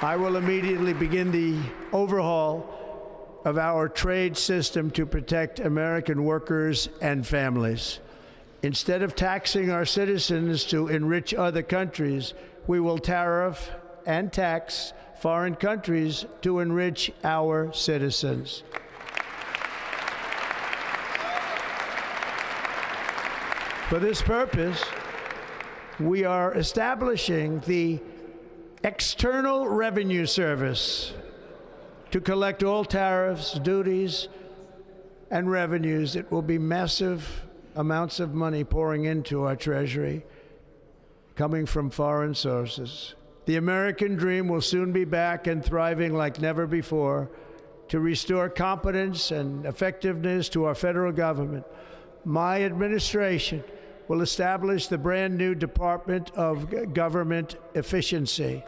I will immediately begin the overhaul of our trade system to protect American workers and families. Instead of taxing our citizens to enrich other countries, we will tariff and tax foreign countries to enrich our citizens. For this purpose, we are establishing the External Revenue Service to collect all tariffs, duties, and revenues. It will be massive amounts of money pouring into our treasury, coming from foreign sources. The American dream will soon be back and thriving like never before. To restore competence and effectiveness to our federal government, my administration will establish the brand new Department of Government Efficiency.